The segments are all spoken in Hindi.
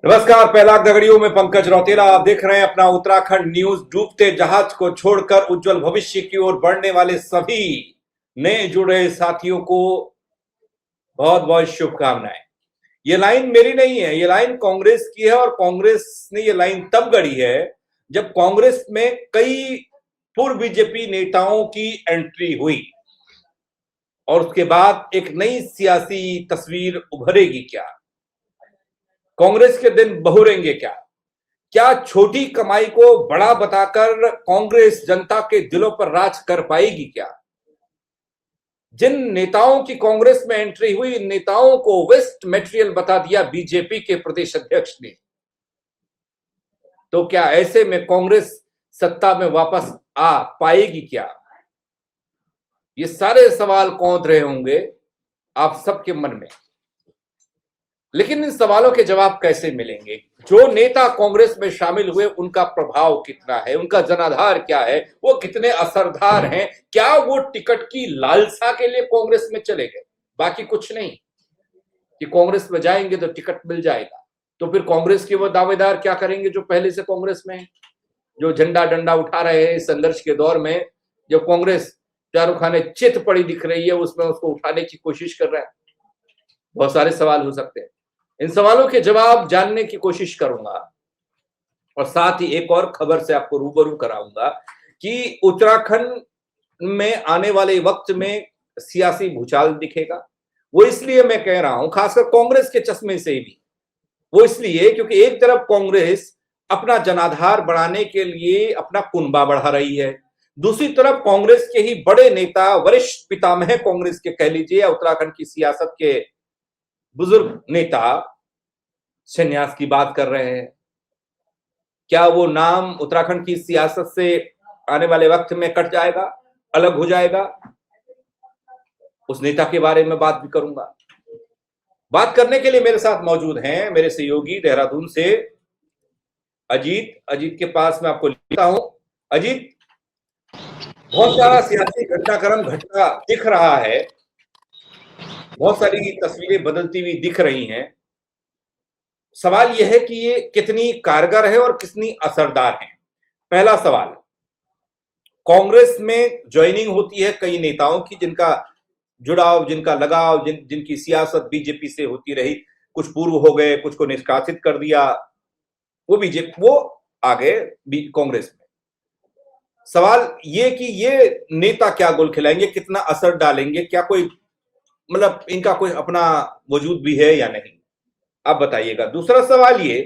नमस्कार। पहला दगड़ियों में पंकज रौतेला आप देख रहे हैं अपना उत्तराखंड न्यूज। डूबते जहाज को छोड़कर उज्जवल भविष्य की ओर बढ़ने वाले सभी नए जुड़े साथियों को बहुत बहुत शुभकामनाएं। ये लाइन मेरी नहीं है, ये लाइन कांग्रेस की है और कांग्रेस ने ये लाइन तब गढ़ी है जब कांग्रेस में कई पूर्व बीजेपी नेताओं की एंट्री हुई और उसके बाद एक नई सियासी तस्वीर उभरेगी। क्या कांग्रेस के दिन बहुरेंगे? क्या क्या छोटी कमाई को बड़ा बताकर कांग्रेस जनता के दिलों पर राज कर पाएगी? क्या जिन नेताओं की कांग्रेस में एंट्री हुई, इन नेताओं को वेस्ट मटेरियल बता दिया बीजेपी के प्रदेश अध्यक्ष ने, तो क्या ऐसे में कांग्रेस सत्ता में वापस आ पाएगी? क्या ये सारे सवाल कौंध रहे होंगे आप सबके मन में, लेकिन इन सवालों के जवाब कैसे मिलेंगे? जो नेता कांग्रेस में शामिल हुए उनका प्रभाव कितना है, उनका जनाधार क्या है, वो कितने असरदार हैं? क्या वो टिकट की लालसा के लिए कांग्रेस में चले गए, बाकी कुछ नहीं कि कांग्रेस में जाएंगे तो टिकट मिल जाएगा? तो फिर कांग्रेस के वो दावेदार क्या करेंगे जो पहले से कांग्रेस में हैं, जो झंडा डंडा उठा रहे हैं संघर्ष के दौर में? जो कांग्रेस चारों खाने चित पड़ी दिख रही है उसमें उसको उठाने की कोशिश कर रहा है। बहुत सारे सवाल हो सकते हैं, इन सवालों के जवाब जानने की कोशिश करूंगा और साथ ही एक और खबर से आपको रूबरू कराऊंगा कि उत्तराखंड में आने वाले वक्त में सियासी भूचाल दिखेगा। वो इसलिए मैं कह रहा हूं, खासकर कांग्रेस के चश्मे से भी, वो इसलिए क्योंकि एक तरफ कांग्रेस अपना जनाधार बढ़ाने के लिए अपना कुनबा बढ़ा रही है, दूसरी तरफ कांग्रेस के ही बड़े नेता, वरिष्ठ पितामह कांग्रेस के कह लीजिए, उत्तराखंड की सियासत के बुजुर्ग नेता संन्यास की बात कर रहे हैं। क्या वो नाम उत्तराखंड की सियासत से आने वाले वक्त में कट जाएगा, अलग हो जाएगा? उस नेता के बारे में बात भी करूंगा। बात करने के लिए मेरे साथ मौजूद हैं मेरे सहयोगी देहरादून से अजीत। अजीत के पास मैं आपको लेता हूं। अजीत, बहुत सारा सियासी घटनाक्रम घटना दिख रहा है, बहुत सारी तस्वीरें बदलती हुई दिख रही हैं। सवाल यह है कि ये कितनी कारगर है और कितनी असरदार है। पहला सवाल, कांग्रेस में ज्वाइनिंग होती है कई नेताओं की जिनका जुड़ाव, जिनका लगाव, जिनकी सियासत बीजेपी से होती रही। कुछ पूर्व हो गए, कुछ को निष्कासित कर दिया, वो बीजेपी, वो आ गए कांग्रेस में। सवाल ये कि ये नेता क्या गोल खिलाएंगे, कितना असर डालेंगे, क्या कोई मतलब इनका कोई अपना वजूद भी है या नहीं, आप बताइएगा। दूसरा सवाल ये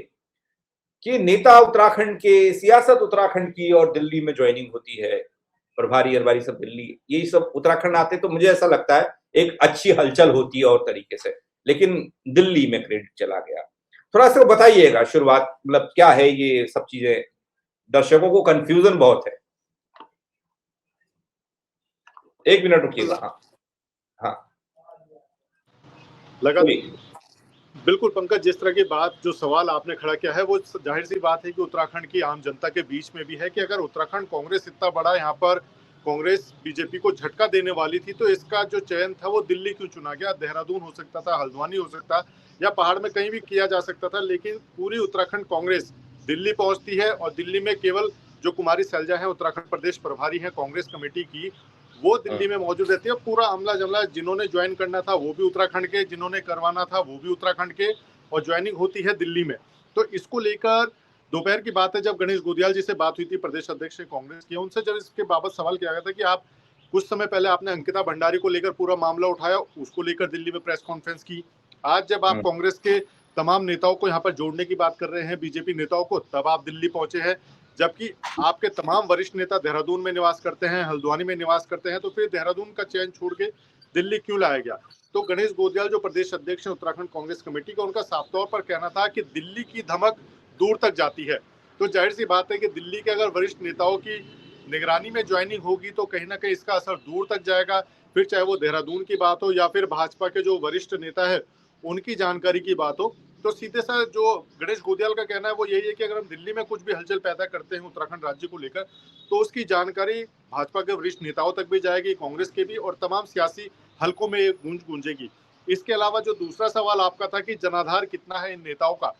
कि नेता उत्तराखंड के, सियासत उत्तराखंड की और दिल्ली में ज्वाइनिंग होती है, प्रभारी अरबारी सब दिल्ली, यही सब उत्तराखंड आते, तो मुझे ऐसा लगता है एक अच्छी हलचल होती है और तरीके से, लेकिन दिल्ली में क्रेडिट चला गया। थोड़ा सा बताइएगा शुरुआत, मतलब क्या है ये सब चीजें, दर्शकों को कंफ्यूजन बहुत है। एक मिनट रुकिएगा। हाँ हाँ, लगा। बिल्कुल पंकज, जिस तरह की बात, जो सवाल आपने खड़ा किया है, वो जाहिर सी बात है कि उत्तराखंड की आम जनता के बीच में भी है कि अगर उत्तराखंड कांग्रेस इतना बड़ा, यहाँ पर कांग्रेस बीजेपी को झटका देने वाली थी, तो इसका जो चयन था वो दिल्ली क्यों चुना गया? देहरादून हो सकता था, हल्द्वानी हो सकता, या पहाड़ में कहीं भी किया जा सकता था, लेकिन पूरी उत्तराखंड कांग्रेस दिल्ली पहुंचती है। और दिल्ली में केवल जो कुमारी सैलजा है, उत्तराखंड प्रदेश प्रभारी है कांग्रेस कमेटी की, वो दिल्ली में मौजूद रहती है। पूरा अमला जमला, जिन्होंने ज्वाइन करना था वो भी उत्तराखंड के, जिन्होंने करवाना था वो भी उत्तराखंड के, और ज्वाइनिंग होती है दिल्ली में। तो इसको लेकर दोपहर की बात है, जब गणेश गोदियाल जी से बात हुई थी, प्रदेश अध्यक्ष कांग्रेस की, उनसे जब इसके बाबत सवाल किया गया था कि आप कुछ समय पहले आपने अंकिता भंडारी को लेकर पूरा मामला उठाया, उसको लेकर दिल्ली में प्रेस कॉन्फ्रेंस की। आज जब आप कांग्रेस के तमाम नेताओं को यहाँ पर जोड़ने की बात कर रहे हैं, बीजेपी नेताओं को, तब आप दिल्ली पहुंचे हैं, जबकि आपके तमाम वरिष्ठ नेता देहरादून में निवास करते हैं, हल्द्वानी में निवास करते हैं। तो फिर देहरादून का चयन छोड़ के दिल्ली क्यों लाया गया? तो गणेश गोदियाल जो प्रदेश अध्यक्ष हैं उत्तराखंड कांग्रेस कमेटी का, उनका साफ तौर पर कहना था कि दिल्ली की धमक दूर तक जाती है। तो जाहिर सी बात है कि दिल्ली के अगर वरिष्ठ नेताओं की निगरानी में ज्वाइनिंग होगी तो कहीं ना कहीं इसका असर दूर तक जाएगा। फिर चाहे वो देहरादून की बात हो या फिर भाजपा के जो वरिष्ठ नेता है उनकी जानकारी की बात हो, तो सीधे सा जो गणेश गोदियाल का कहना है वो यही है कि अगर हम दिल्ली में कुछ भी हलचल पैदा करते हैं उत्तराखंड राज्य को लेकर, तो उसकी जानकारी भाजपा के वरिष्ठ नेताओं तक भी जाएगी, कांग्रेस के भी, और तमाम सियासी हलकों में गूंजेगी। इसके अलावा जो दूसरा सवाल आपका था कि जनाधार कितना है इन नेताओं का,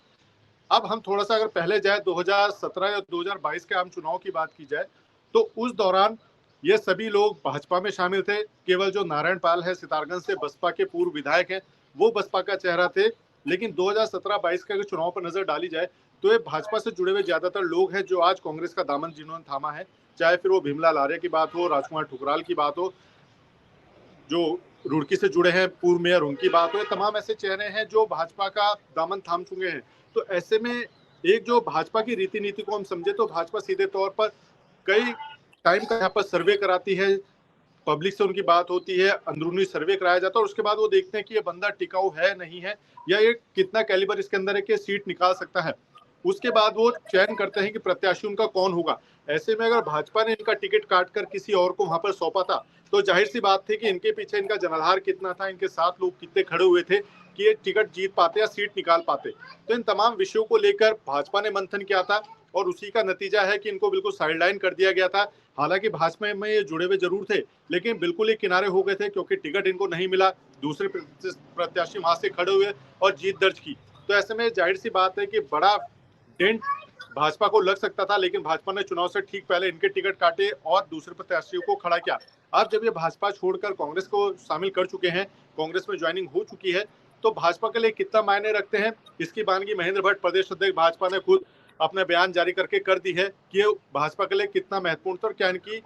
अब हम थोड़ा सा अगर पहले जाए 2017 या 2022 के आम चुनाव की बात की जाए तो उस दौरान ये सभी लोग भाजपा में शामिल थे। केवल जो नारायण पाल है सितारगंज से बसपा के पूर्व विधायक हैं वो बसपा का चेहरा थे। लेकिन 2017-22 के अगर चुनाव पर नजर डाली जाए तो ये भाजपा से जुड़े हुए ज्यादातर लोग हैं जो आज कांग्रेस का दामन जिन्होंने थामा है, चाहे फिर वो भीमलाल आर्य की बात हो, राजकुमार ठुकराल की बात हो, जो रुड़की से जुड़े हैं पूर्व मेयर उनकी बात हो, ये तमाम ऐसे चेहरे हैं जो भाजपा का दामन थाम चुके हैं। तो ऐसे में एक जो भाजपा की रीति नीति को हम समझे तो भाजपा सीधे तौर पर कई टाइम का यहाँ पर सर्वे कराती है, पब्लिक से उनकी बात होती है, अंदरूनी सर्वे कराया जाता है और उसके बाद वो देखते हैं कि ये बंदा टिकाऊ है नहीं है या ये कितना कैलिबर इसके अंदर है कि सीट निकाल सकता है। उसके बाद वो चयन करते हैं कि प्रत्याशी उनका कौन होगा। ऐसे में अगर भाजपा ने इनका टिकट काटकर किसी और को वहां पर सौंपा था तो जाहिर सी बात थी कि इनके पीछे इनका जनाधार कितना था, इनके साथ लोग कितने खड़े हुए थे कि ये टिकट जीत पाते या सीट निकाल पाते। तो इन तमाम विषयों को लेकर भाजपा ने मंथन किया था और उसी का नतीजा है कि इनको बिल्कुल साइडलाइन कर दिया गया था। हालांकि भाजपा में ये जुड़े हुए जरूर थे लेकिन बिल्कुल ही किनारे हो गए थे क्योंकि टिकट इनको नहीं मिला, दूसरे प्रत्याशी वहां से खड़े हुए और जीत दर्ज की। तो ऐसे में जाहिर सी बात है कि बड़ा डेंट भाजपा को लग सकता था, लेकिन भाजपा ने चुनाव से ठीक पहले इनके टिकट काटे और दूसरे प्रत्याशियों को खड़ा किया। अब जब ये भाजपा छोड़कर कांग्रेस को शामिल कर चुके हैं, कांग्रेस में ज्वाइनिंग हो चुकी है, तो भाजपा के लिए कितना मायने रखते हैं इसकी बानगी महेंद्र भट्ट प्रदेश अध्यक्ष भाजपा ने खुद अपने बयान जारी करके कर दी है कि ये भाजपा के लिए कितना महत्वपूर्ण था और क्या इनकी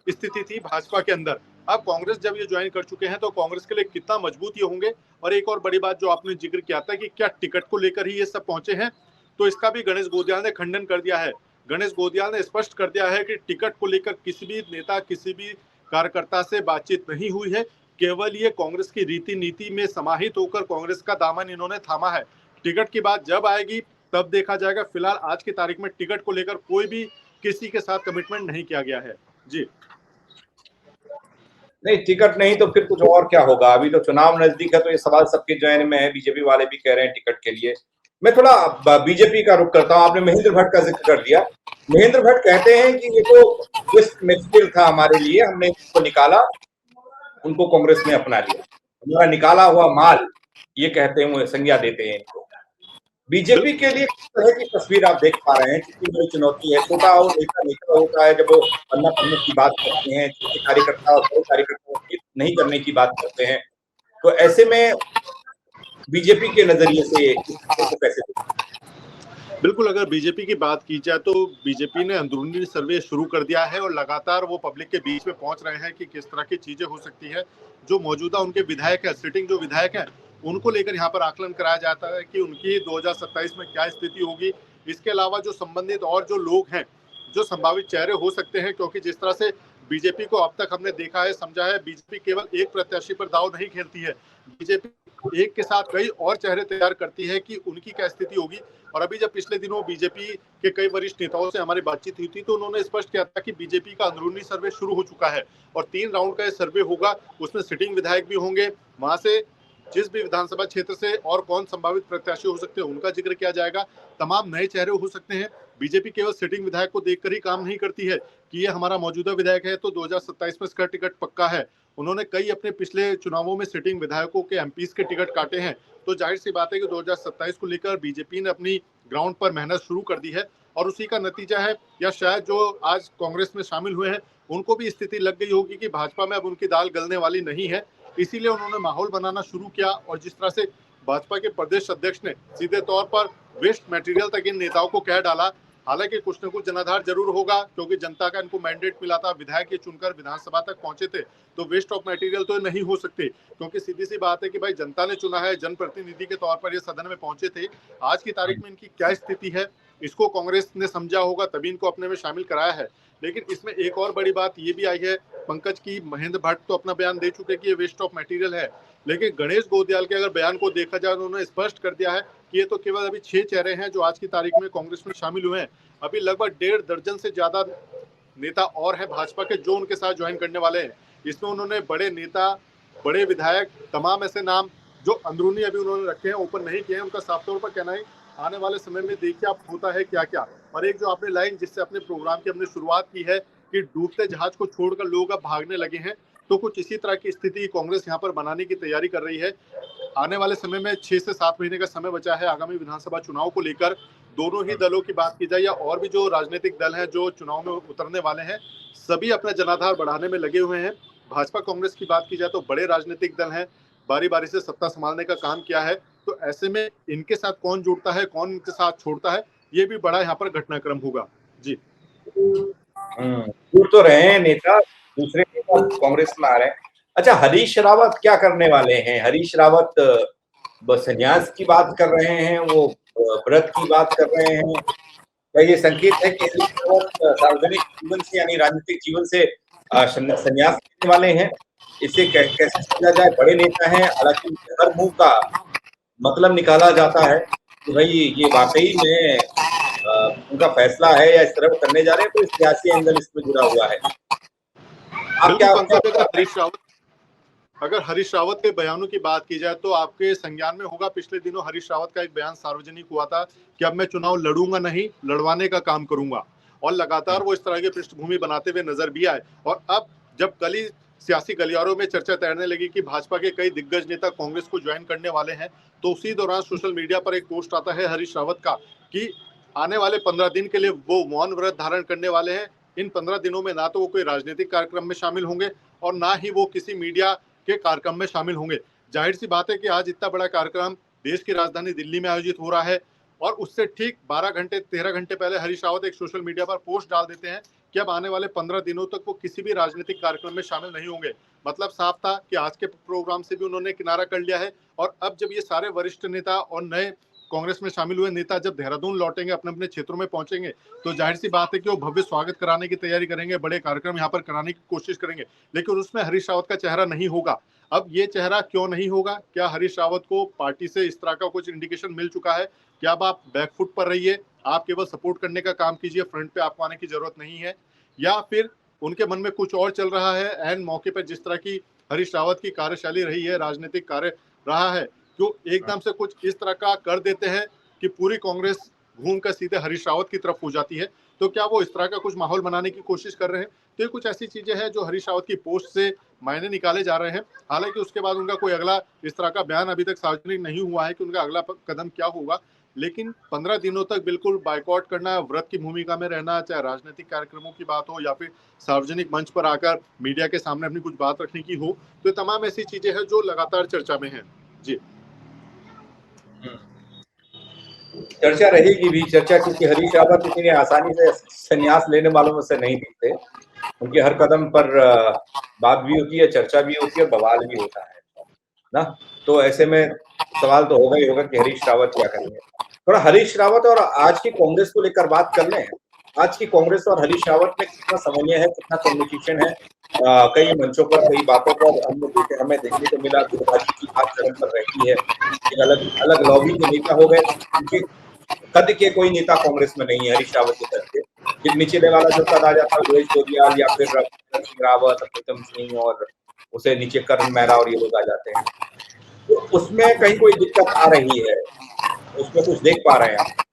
स्थिति थी भाजपा के अंदर। अब कांग्रेस जब ये ज्वाइन कर चुके हैं तो कांग्रेस के लिए कितना मजबूत ये होंगे। और एक और बड़ी बात जो आपने जिक्र किया था कि क्या टिकट को लेकर ही ये सब पहुंचे हैं, तो इसका भी गणेश गोदियाल ने खंडन कर दिया है। गणेश गोदियाल ने स्पष्ट कर दिया है कि टिकट को लेकर किसी भी नेता किसी भी कार्यकर्ता से बातचीत नहीं हुई है, केवल ये कांग्रेस की रीति नीति में समाहित होकर कांग्रेस का दामन इन्होंने थामा है। टिकट की बात जब आएगी तब देखा जाएगा, फिलहाल आज की तारीख में टिकट को लेकर कोई भी किसी के साथ कमिटमेंट नहीं किया गया है। जी नहीं, टिकट नहीं तो फिर कुछ और क्या होगा। अभी तो चुनाव नजदीक है तो ये सवाल सबके जहन में है, बीजेपी वाले भी कह रहे हैं टिकट के लिए। मैं थोड़ा बीजेपी का रुख करता हूं। आपने महेंद्र भट्ट का जिक्र कर दिया। महेंद्र भट्ट कहते हैं कि ये तो वेस्ट मटेरियल था हमारे लिए, हमने इसको निकाला, उनको कांग्रेस ने अपना लिया, हमारा निकाला हुआ माल, ये कहते हैं, वो संज्ञा देते हैं इनको। बीजेपी के लिए किस तरह की तस्वीर आप देख पा रहे हैं? कितनी बड़ी चुनौती है। छोटा हो नेता होता है जब वो पन्ना प्रमुख की बात करते हैं, छोटे कार्यकर्ता और बड़े कार्यकर्ताओं की नहीं करने की बात करते हैं, तो ऐसे में बीजेपी के नजरिए से इसको कैसे देखते हैं? बिल्कुल, अगर बीजेपी की बात की जाए तो बीजेपी ने अंदरूनी सर्वे शुरू कर दिया है और लगातार वो पब्लिक के बीच में पहुंच रहे हैं कि किस तरह की चीजें हो सकती है। जो मौजूदा उनके विधायक है, सिटिंग जो विधायक हैं, उनको लेकर यहाँ पर आकलन कराया जाता है कि उनकी 2027 में क्या स्थिति होगी। इसके अलावा जो संबंधित और जो लोग हैं, जो संभावित चेहरे हो सकते हैं, क्योंकि जिस तरह से बीजेपी को अब तक हमने देखा है, समझा है, बीजेपी केवल एक प्रत्याशी पर दाव नहीं खेलती है, बीजेपी एक के साथ कई और चेहरे तैयार करती है कि उनकी क्या स्थिति होगी। और अभी जब पिछले दिनों बीजेपी के कई वरिष्ठ नेताओं से हमारी बातचीत हुई थी तो उन्होंने स्पष्ट किया था कि बीजेपी का अंदरूनी सर्वे शुरू हो चुका है और 3 राउंड का ये सर्वे होगा। उसमें सिटिंग विधायक भी होंगे, वहां से जिस भी विधानसभा क्षेत्र से और कौन संभावित प्रत्याशी हो सकते हैं उनका जिक्र किया जाएगा। तमाम नए चेहरे हो सकते हैं। बीजेपी केवल सिटिंग विधायक को देखकर ही काम नहीं करती है कि ये हमारा मौजूदा विधायक है तो 2027 में इसका टिकट पक्का है। उन्होंने कई अपने पिछले चुनावों में सिटिंग विधायकों के एमपीज के टिकट काटे हैं। तो जाहिर सी बात है कि 2027 को लेकर बीजेपी ने अपनी ग्राउंड पर मेहनत शुरू कर दी है और उसी का नतीजा है, या शायद जो आज कांग्रेस में शामिल हुए हैं उनको भी स्थिति लग गई होगी कि भाजपा में अब उनकी दाल गलने वाली नहीं है, इसीलिए उन्होंने माहौल बनाना शुरू किया। और जिस तरह से भाजपा के प्रदेश अध्यक्ष ने सीधे तौर पर वेस्ट मटेरियल तक इन नेताओं को कह डाला, हालांकि कुछ न कुछ जनाधार जरूर होगा क्योंकि जनता का इनको मैंडेट मिला था, विधायक ये चुनकर विधानसभा तक पहुंचे थे, तो वेस्ट ऑफ मटेरियल तो नहीं हो सकते क्योंकि सीधी सी बात है कि भाई जनता ने चुना है, जनप्रतिनिधि के तौर पर ये सदन में पहुंचे थे। आज की तारीख में इनकी क्या स्थिति है इसको कांग्रेस ने समझा होगा तभी इनको अपने में शामिल कराया है। लेकिन इसमें एक और बड़ी बात ये भी आई है पंकज की, महेंद्र भट्ट तो अपना बयान दे चुके कि ये वेस्ट ऑफ मटेरियल है, लेकिन गणेश गोदियाल के अगर बयान को देखा जाए उन्होंने स्पष्ट कर दिया है कि ये तो केवल अभी 6 चेहरे हैं जो आज की तारीख में कांग्रेस में शामिल हुए हैं। अभी लगभग 1.5 दर्जन से ज्यादा नेता और हैं भाजपा के जो उनके साथ ज्वाइन करने वाले हैं। इसमें उन्होंने बड़े नेता, बड़े विधायक, तमाम ऐसे नाम जो अंदरूनी अभी उन्होंने रखे हैं, ओपन नहीं किए हैं, उनका साफ तौर पर कहना है आने वाले समय में देखिए आप होता है क्या क्या। और एक जो आपने लाइन जिससे अपने प्रोग्राम की हमने शुरुआत की है कि डूबते जहाज को छोड़कर लोग अब भागने लगे हैं, तो कुछ इसी तरह की स्थिति कांग्रेस यहाँ पर बनाने की तैयारी कर रही है। आने वाले समय में 6 से 7 महीने का समय बचा है आगामी विधानसभा चुनाव को लेकर। दोनों ही दलों की बात की जाए या और भी जो राजनीतिक दल हैं जो चुनाव में उतरने वाले हैं, सभी अपना जनाधार बढ़ाने में लगे हुए हैं। भाजपा कांग्रेस की बात की जाए तो बड़े राजनीतिक दल हैं, बारी बारी से सत्ता संभालने का काम किया है, तो ऐसे में इनके साथ कौन जुड़ता है, कौन इनके साथ छोड़ता है, ये भी बड़ा यहाँ पर घटनाक्रम होगा। जी जुड़ तो रहे हैं नेता, दूसरे नेता कांग्रेस में आ रहे हैं। अच्छा, हरीश रावत क्या करने वाले हैं? हरीश रावत संन्यास की बात कर रहे हैं, वो व्रत की बात कर रहे हैं। क्या ये संकेत है कि हरीश रावत सार्वजनिक जीवन से यानी राजनीतिक जीवन से संन्यास लेने वाले हैं? इसे कैसे समझा जाए? बड़े नेता हैं, हालांकि हर मुंह का मतलब निकाला जाता है कि भाई ये वाकई में उनका फैसला है या इस तरह वो करने जा रहे हैं, तो सियासी एंगल इसमें जुड़ा हुआ है। आप बिल्कुल क्या पंकज, अगर हरीश रावत के बयानों की बात की जाए तो आपके संज्ञान में होगा, पिछले दिनों हरीश रावत का एक बयान सार्वजनिक हुआ था कि अब मैं चुनाव लड़ूंगा नहीं, लड़वाने का काम करूंगा, और लगातार वो इस तरह की पृष्ठभूमि बनाते हुए नजर भी आए। और अब जब कल ही सियासी गलियारों में चर्चा तैरने लगी कि भाजपा के कई दिग्गज नेता कांग्रेस को ज्वाइन करने वाले हैं, तो उसी दौरान सोशल मीडिया पर एक पोस्ट आता है हरीश रावत का कि आने वाले 15 दिन के लिए वो मौन व्रत धारण करने वाले हैं। इन 15 दिनों में ना तो वो कोई राजनीतिक कार्यक्रम में शामिल होंगे और ना ही वो किसी मीडिया के कार्यक्रम में शामिल होंगे। जाहिर सी बात है कि आज इतना बड़ा कार्यक्रम देश की राजधानी दिल्ली में आयोजित हो रहा है, और उससे ठीक 12 घंटे 13 घंटे पहले हरीश रावत एक सोशल मीडिया पर पोस्ट डाल देते हैं कि अब आने वाले 15 दिनों तक वो किसी भी राजनीतिक कार्यक्रम में शामिल नहीं होंगे। मतलब साफ था कि आज के प्रोग्राम से भी उन्होंने किनारा कर लिया है। और अब जब ये सारे वरिष्ठ नेता और नए कांग्रेस में शामिल हुए नेता जब देहरादून लौटेंगे, अपने अपने क्षेत्रों में पहुंचेंगे, तो जाहिर सी बात है कि वो भव्य स्वागत कराने की तैयारी करेंगे, बड़े कार्यक्रम यहाँ पर कराने की कोशिश करेंगे, लेकिन उसमें हरीश रावत का चेहरा नहीं होगा। अब ये चेहरा क्यों नहीं होगा? क्या हरीश रावत को पार्टी से इस तरह का कुछ इंडिकेशन मिल चुका है कि अब आप बैकफुट पर रहिए, आप केवल सपोर्ट करने का काम कीजिए, फ्रंट पे आपको आने की जरूरत नहीं है? या फिर उनके मन में कुछ और चल रहा है? एन मौके पर जिस तरह की हरीश रावत की कार्यशैली रही है, राजनीतिक कार्य रहा है, जो एकदम से कुछ इस तरह का कर देते हैं कि पूरी कांग्रेस घूम कर सीधे हरीश रावत की तरफ हो जाती है। तो क्या वो इस तरह का कुछ माहौल बनाने की कोशिश कर रहे हैं? तो ये कुछ ऐसी चीजें हैं जो हरीश रावत की पोस्ट से मायने निकाले जा रहे हैं। हालांकि उसके बाद उनका कोई अगला इस तरह का बयान अभी तक सार्वजनिक नहीं हुआ है कि उनका अगला कदम क्या होगा। लेकिन 15 दिनों तक बिल्कुल बाइकआउट करना, व्रत की भूमिका में रहना, चाहे राजनीतिक कार्यक्रमों की बात हो या फिर सार्वजनिक मंच पर आकर मीडिया के सामने अपनी कुछ बात रखने की हो, तो तमाम ऐसी चीजें हैं जो लगातार चर्चा में हैं। जी चर्चा रहेगी भी चर्चा, क्योंकि हरीश रावत इतनी आसानी से संन्यास लेने वालों में से नहीं दिखते। उनके हर कदम पर बात भी होती है, चर्चा भी होती है, बवाल भी होता है ना। तो ऐसे में सवाल तो होगा ही होगा कि हरीश रावत क्या करेंगे। थोड़ा हरीश रावत और आज की कांग्रेस को लेकर बात कर लें। आज की कांग्रेस और हरीश रावत में कितना समन्वय है, कितना कम्युनिकेशन है? कई मंचों पर, कई बातों पर हमें देखने को मिला, गुटबाजी की बात चरम पर रहती है। एक अलग अलग लॉबी के नेता हो गए, उनके कद के कोई नेता कांग्रेस में नहीं है हरीश रावत के कद के। फिर निचले वाला जो कद आ जाता है, सुरेश गोदियाल या फिर सिंह रावत, प्रीतम सिंह, और उसे नीचे करण मेहरा और ये लोग आ जाते हैं। तो उसमें कहीं कोई दिक्कत आ रही है? उसमें कुछ देख पा रहे हैं आप?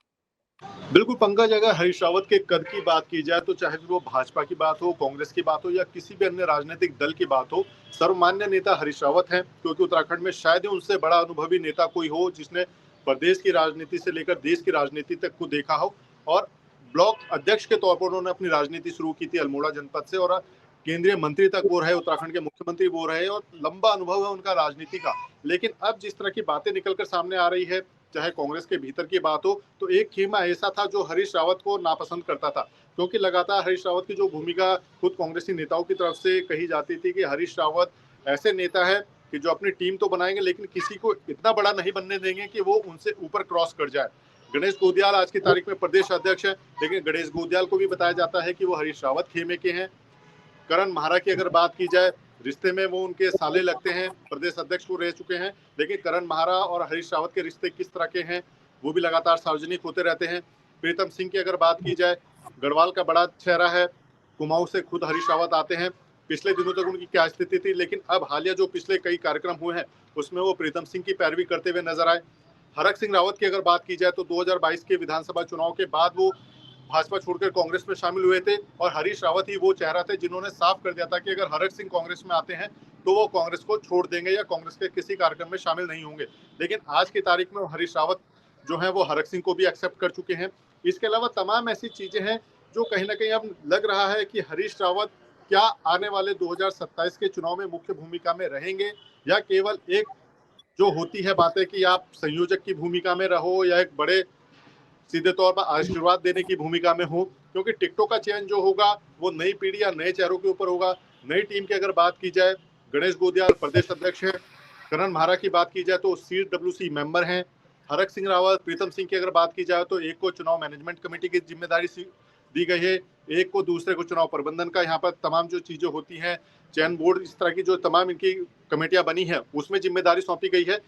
बिल्कुल पंकज, अगर हरीश रावत के कद की बात की जाए तो चाहे वो भाजपा की बात हो, कांग्रेस की बात हो या किसी भी अन्य राजनीतिक दल की बात हो, सर्वमान्य नेता हरीश रावत हैं, क्योंकि उत्तराखंड में शायद ही उनसे बड़ा अनुभवी नेता कोई हो जिसने प्रदेश की राजनीति से लेकर देश की राजनीति तक को देखा हो। और ब्लॉक अध्यक्ष के तौर पर उन्होंने अपनी राजनीति शुरू की थी अल्मोड़ा जनपद से, और केंद्रीय मंत्री तक वो रहे, उत्तराखंड के मुख्यमंत्री वो रहे, और लंबा अनुभव है उनका राजनीति का। लेकिन अब जिस तरह की बातें निकलकर सामने आ रही है, चाहे कांग्रेस के भीतर की बात हो, तो एक खेमा ऐसा था जो हरीश रावत को नापसंद करता था, क्योंकि लगातार हरीश रावत की जो भूमिका खुद कांग्रेसी नेताओं की तरफ से कही जाती थी कि हरीश रावत ऐसे नेता है कि जो अपनी टीम तो बनाएंगे लेकिन किसी को इतना बड़ा नहीं बनने देंगे कि वो उनसे ऊपर क्रॉस कर जाए। गणेश गोदियाल आज की तारीख में प्रदेश अध्यक्ष है, लेकिन गणेश गोदियाल को भी बताया जाता है कि वो हरीश रावत खेमे के हैं। करण महारा की अगर बात की जाए, रिश्ते में वो उनके साले लगते हैं, प्रदेश अध्यक्ष वो रह चुके हैं, लेकिन करण महारा और हरीश रावत के रिश्ते किस तरह के हैं वो भी लगातार सार्वजनिक होते रहते हैं। प्रीतम सिंह की अगर बात की जाए, गढ़वाल का बड़ा चेहरा है, कुमाऊं से खुद हरीश रावत आते हैं। पिछले दिनों तक उनकी क्या स्थिति थी, लेकिन अब हालिया जो पिछले कई कार्यक्रम हुए हैं उसमें वो प्रीतम सिंह की पैरवी करते हुए नजर आए। हरक सिंह रावत की अगर बात की जाए तो 2022 के विधानसभा चुनाव के बाद वो भाजपा छोड़कर कांग्रेस में शामिल हुए थे, और हरीश रावत ही वो चेहरा थे जिन्होंने साफ कर दिया था कि अगर हरक सिंह कांग्रेस में आते हैं तो वो कांग्रेस को छोड़ देंगे या कांग्रेस के किसी कार्यक्रम में शामिल नहीं होंगे। लेकिन आज की तारीख में हरीश रावत जो है वो हरक सिंह को भी एक्सेप्ट कर चुके हैं। इसके अलावा तमाम ऐसी चीजें हैं जो कहीं ना कहीं अब लग रहा है कि हरीश रावत क्या आने वाले 2027 के चुनाव में मुख्य भूमिका में रहेंगे, या केवल एक जो होती है बातें कि आप संयोजक की भूमिका में रहो या एक बड़े सीधे तौर पर आशीर्वाद देने की भूमिका में हो। क्योंकि टिकटों का चयन जो होगा वो नई पीढ़ी या नए चेहरों के ऊपर होगा। नई टीम की अगर बात की जाए, गणेश गोदियाल प्रदेश अध्यक्ष है, करण म्हारा की बात की जाए तो CWC मेंबर हैं, हरक सिंह रावत, प्रीतम सिंह की अगर बात की जाए तो एक को चुनाव मैनेजमेंट कमेटी की जिम्मेदारी दी गई है, एक को दूसरे को चुनाव प्रबंधन का। यहाँ पर तमाम जो चीजें होती हैं, चयन बोर्ड, इस तरह की जो तमाम इनकी कमेटियां बनी है उसमें जिम्मेदारी सौंपी गई है।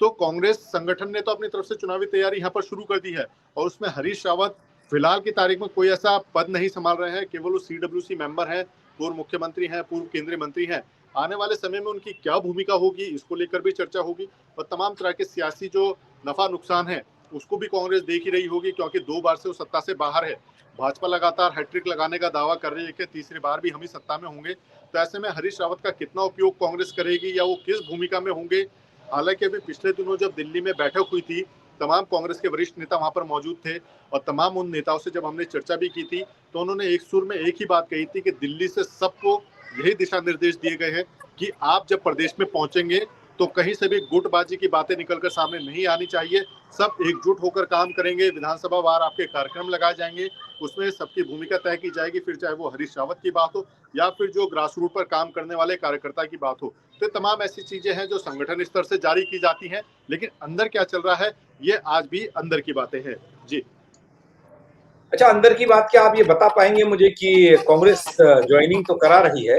तो कांग्रेस संगठन ने तो अपनी तरफ से चुनावी तैयारी यहाँ पर शुरू कर दी है, और उसमें हरीश रावत फिलहाल की तारीख में कोई ऐसा पद नहीं संभाल रहे हैं, केवल वो CWC मेंबर हैं, पूर्व मुख्यमंत्री हैं, पूर्व केंद्रीय मंत्री हैं। आने वाले समय में उनकी क्या भूमिका होगी इसको लेकर भी चर्चा होगी, और तमाम तरह के सियासी जो नफा नुकसान है उसको भी कांग्रेस देख ही रही होगी, क्योंकि 2 बार से वो सत्ता से बाहर है। भाजपा लगातार हैट्रिक लगाने का दावा कर रही है कि तीसरी बार भी हम ही सत्ता में होंगे। तो ऐसे में हरीश रावत का कितना उपयोग कांग्रेस करेगी या वो किस भूमिका में होंगे। हालांकि अभी पिछले दिनों जब दिल्ली में बैठक हुई थी, तमाम कांग्रेस के वरिष्ठ नेता वहां पर मौजूद थे, और तमाम उन नेताओं से जब हमने चर्चा भी की थी तो उन्होंने एक सुर में एक ही बात कही थी कि दिल्ली से सबको यही दिशा निर्देश दिए गए हैं कि आप जब प्रदेश में पहुंचेंगे तो कहीं से भी गुटबाजी की बातें निकलकर सामने नहीं आनी चाहिए, सब एकजुट होकर काम करेंगे। विधानसभा वार आपके कार्यक्रम लगाए जाएंगे, उसमें सबकी भूमिका तय की जाएगी, फिर चाहे वो हरीश रावत की बात हो या फिर जो ग्रास रूट पर काम करने वाले कार्यकर्ता की बात हो। तो तमाम ऐसी चीजें हैं जो संगठन स्तर से जारी की जाती हैं, लेकिन अंदर क्या चल रहा है ये आज भी अंदर की बातें हैं। जी अच्छा, अंदर की बात क्या आप ये बता पाएंगे मुझे कि कांग्रेस ज्वाइनिंग तो करा रही है,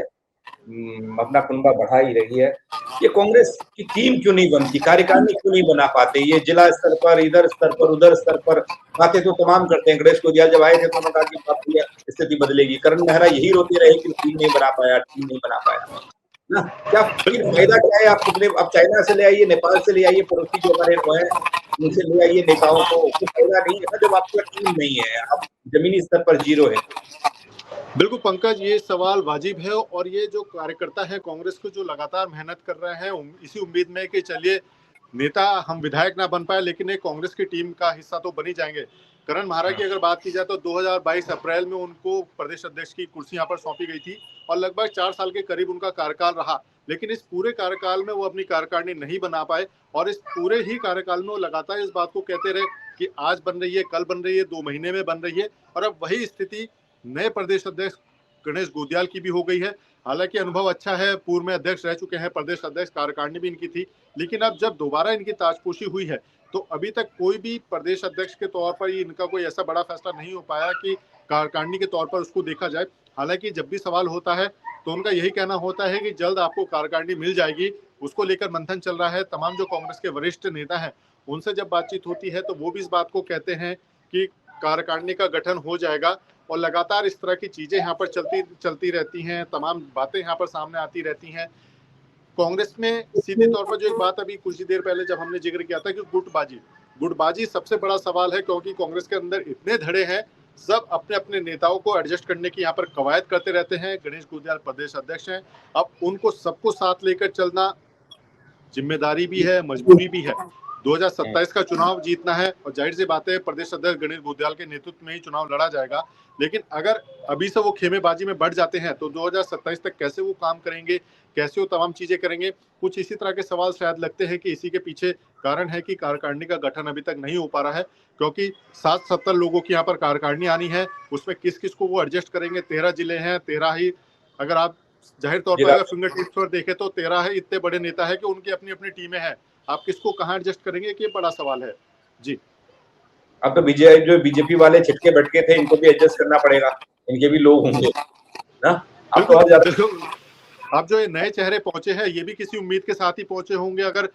अपना कुनबा बढ़ा ही रही है, ये कांग्रेस की टीम क्यों नहीं बनती, कार्यकारिणी क्यों नहीं बना पाते? ये जिला स्तर पर, इधर स्तर पर, उधर स्तर पर बातें तो तमाम करते हैं। गणेश गोदियाल जब आए थे तो उन्होंने कहा कि स्थिति बदलेगी। करण मेहरा यही रोते रहे कि टीम नहीं बना पाया, टीम नहीं बना पाया ना। क्या फिर फायदा क्या है? आप कितने, अब चाइना से ले आइए, नेपाल से ले आइए, पड़ोसी जो हमारे वो है उनसे ले आइए नेताओं को, कुछ फायदा नहीं है ना जब आपका टीम नहीं है, आप जमीनी स्तर पर जीरो है। बिल्कुल पंकज, ये सवाल वाजिब है, और ये जो कार्यकर्ता है कांग्रेस को जो लगातार मेहनत कर रहे हैं इसी उम्मीद में कि चलिए नेता हम विधायक ना बन पाए लेकिन एक कांग्रेस की टीम का हिस्सा तो बनी जाएंगे। करण म्हारा की अगर बात की जाए तो 2022 अप्रैल में उनको प्रदेश अध्यक्ष की कुर्सी यहाँ पर सौंपी गई थी, और लगभग 4 साल के करीब उनका कार्यकाल रहा। लेकिन इस पूरे कार्यकाल में वो अपनी कार्यकारिणी नहीं बना पाए, और इस पूरे ही कार्यकाल में वो लगातार इस बात को कहते रहे कि आज बन रही है, कल बन रही है, 2 महीने में बन रही है, और अब वही स्थिति नए प्रदेश अध्यक्ष गणेश गोदियाल की भी हो गई है। हालांकि अनुभव अच्छा है, पूर्व में अध्यक्ष रह चुके हैं, प्रदेश अध्यक्ष, कार्यकारिणी भी इनकी थी, लेकिन अब जब दोबारा इनकी ताजपोशी हुई है तो अभी तक कोई भी प्रदेश अध्यक्ष के तौर पर इनका कोई ऐसा बड़ा फैसला नहीं हो पाया कि कार्यकारिणी के तौर पर उसको देखा जाए। हालांकि जब भी सवाल होता है तो उनका यही कहना होता है कि जल्द आपको कार्यकारिणी मिल जाएगी, उसको लेकर मंथन चल रहा है। तमाम जो कांग्रेस के वरिष्ठ नेता हैं उनसे जब बातचीत होती है तो वो भी इस बात को कहते हैं कि कार्यकारिणी का गठन हो जाएगा, और लगातार इस तरह की चीजें यहाँ पर चलती रहती हैं, तमाम बातें यहाँ पर सामने आती रहती हैं। कांग्रेस में सीधे तौर पर जो एक बात अभी कुछ ही देर पहले जब हमने जिक्र किया था कि गुटबाजी सबसे बड़ा सवाल है, क्योंकि कांग्रेस के अंदर इतने धड़े हैं, सब अपने अपने नेताओं को एडजस्ट करने की यहाँ पर कवायद करते रहते हैं। गणेश गोदियाल प्रदेश अध्यक्ष हैं, अब उनको सबको साथ लेकर चलना जिम्मेदारी भी है, मजबूरी भी है। 2027 का चुनाव जीतना है, और जाहिर सी बात है प्रदेश अध्यक्ष गणेश गोदियाल के नेतृत्व में ही चुनाव लड़ा जाएगा। लेकिन अगर अभी से वो खेमेबाजी में बढ़ जाते हैं तो 2027 तक कैसे वो काम करेंगे, कैसे वो तमाम चीजें करेंगे, कुछ इसी तरह के सवाल शायद लगते हैं कि इसी के पीछे कारण है कि कार्यकारिणी का गठन अभी तक नहीं हो पा रहा है। क्योंकि 770 लोगों की यहाँ पर कार्यकारिणी आनी है, उसमें किस किस को वो एडजस्ट करेंगे। 13 जिले हैं, 13 ही अगर आप जाहिर तौर पर अगर फिंगर टिप्स पर देखें तो 13 है, इतने बड़े नेता है कि उनकी अपनी अपनी टीमें हैं, आप किसको कहाँ एडजस्ट करेंगे कि ये बड़ा सवाल है। जी, अब तो जो बीजेपी वाले छिटके बैठके थे इनको भी एडजस्ट करना पड़ेगा, इनके भी लोग होंगे ना। अब तो और ज्यादा अब जो ये नए चेहरे पहुंचे हैं ये भी किसी उम्मीद के साथ ही पहुंचे होंगे। अगर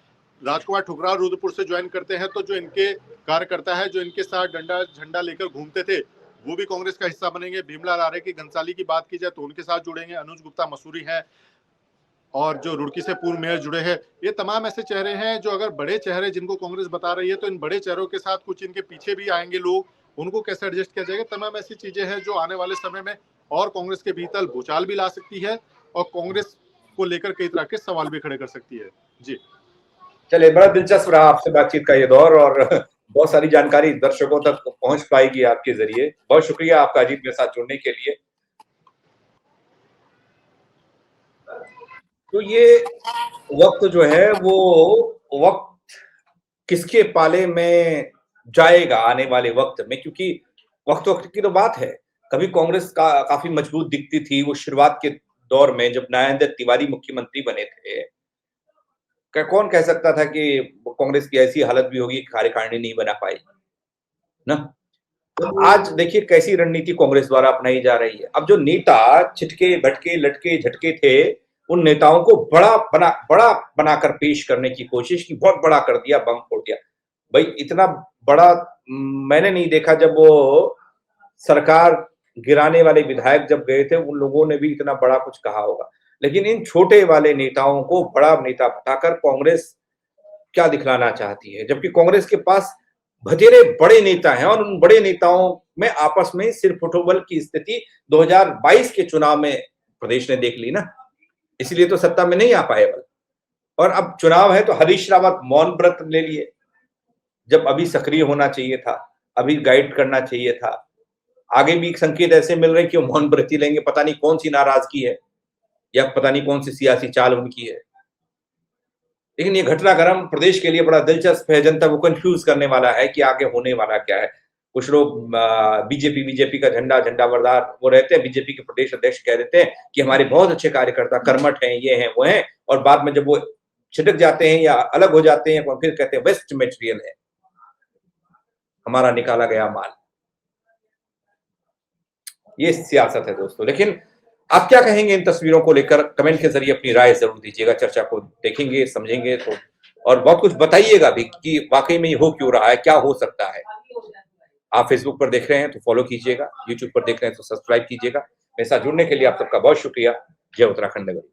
राजकुमार ठुकराल रुद्रपुर से ज्वाइन करते हैं तो जो इनके कार्यकर्ता है, जो इनके साथ डंडा झंडा लेकर घूमते थे, वो भी कांग्रेस का हिस्सा बनेंगे। भीमलाल आर्य की घनसाली की बात की जाए तो उनके साथ जुड़ेंगे। अनुज गुप्ता मसूरी हैं, और जो रुड़की से पूर्व मेयर जुड़े हैं, ये तमाम ऐसे चेहरे हैं जो अगर बड़े चेहरे जिनको कांग्रेस बता रही है तो इन बड़े चेहरों के साथ कुछ इनके पीछे भी आएंगे लोग, उनको कैसे एडजस्ट किया जाएगा। तमाम ऐसी चीजें हैं जो आने वाले समय में और कांग्रेस के भीतर भूचाल भी ला सकती है, और कांग्रेस को लेकर कई तरह के सवाल भी खड़े कर सकती है। जी चलिए, बड़ा दिलचस्प रहा आपसे बातचीत का ये दौर, और बहुत सारी जानकारी दर्शकों तक पहुंच पाएगी आपके जरिए। बहुत शुक्रिया आपका अजीत मेरे साथ जुड़ने के लिए। तो ये वक्त जो है वो वक्त किसके पाले में जाएगा आने वाले वक्त में, क्योंकि वक्त वक्त की तो बात है। कभी कांग्रेस काफी मजबूत दिखती थी, वो शुरुआत के दौर में जब न्यायेंद्र तिवारी मुख्यमंत्री बने थे। कौन कह सकता था कि कांग्रेस की ऐसी हालत भी होगी कि कार्यकारिणी नहीं बना पाई ना। तो आज देखिए कैसी रणनीति कांग्रेस द्वारा अपनाई जा रही है। अब जो नेता छिटके भटके लटके झटके थे, उन नेताओं को बड़ा बनाकर पेश करने की कोशिश की, बहुत बड़ा कर दिया, बम फोड़ दिया। भाई इतना बड़ा मैंने नहीं देखा। जब वो सरकार गिराने वाले विधायक जब गए थे, उन लोगों ने भी इतना बड़ा कुछ कहा होगा। लेकिन इन छोटे वाले नेताओं को बड़ा नेता बताकर कांग्रेस क्या दिखलाना चाहती है, जबकि कांग्रेस के पास बथेरे बड़े नेता हैं और उन बड़े नेताओं में आपस में सिर फुटबॉल की स्थिति 2022 के चुनाव में प्रदेश ने देख ली ना, इसलिए तो सत्ता में नहीं आ पाए बल। और अब चुनाव है तो हरीश रावत मौन व्रत ले लिए, जब अभी सक्रिय होना चाहिए था, अभी गाइड करना चाहिए था। आगे भी संकेत ऐसे मिल रहे हैं कि वो मौन व्रत ही लेंगे। पता नहीं कौन सी नाराजगी है या पता नहीं कौन सी सियासी चाल उनकी है। लेकिन ये घटनाक्रम प्रदेश के लिए बड़ा दिलचस्प है। जनता को कंफ्यूज करने वाला है कि आगे होने वाला क्या है। कुछ लोग बीजेपी का झंडावरदार वो रहते हैं, बीजेपी के प्रदेश अध्यक्ष कह देते हैं कि हमारे बहुत अच्छे कार्यकर्ता कर्मठ हैं, ये हैं वो हैं, और बाद में जब वो छिटक जाते हैं या अलग हो जाते हैं फिर कहते हैं वेस्ट मटेरियल है, हमारा निकाला गया माल। ये सियासत है दोस्तों। लेकिन आप क्या कहेंगे इन तस्वीरों को लेकर? कमेंट के जरिए अपनी राय जरूर दीजिएगा। चर्चा को देखेंगे, समझेंगे तो, और बहुत कुछ बताइएगा भी कि वाकई में ये हो क्यों रहा है, क्या हो सकता है। आप फेसबुक पर देख रहे हैं तो फॉलो कीजिएगा, यूट्यूब पर देख रहे हैं तो सब्सक्राइब कीजिएगा। मेरे साथ जुड़ने के लिए आप सबका बहुत शुक्रिया। जय उत्तराखंड नगरी।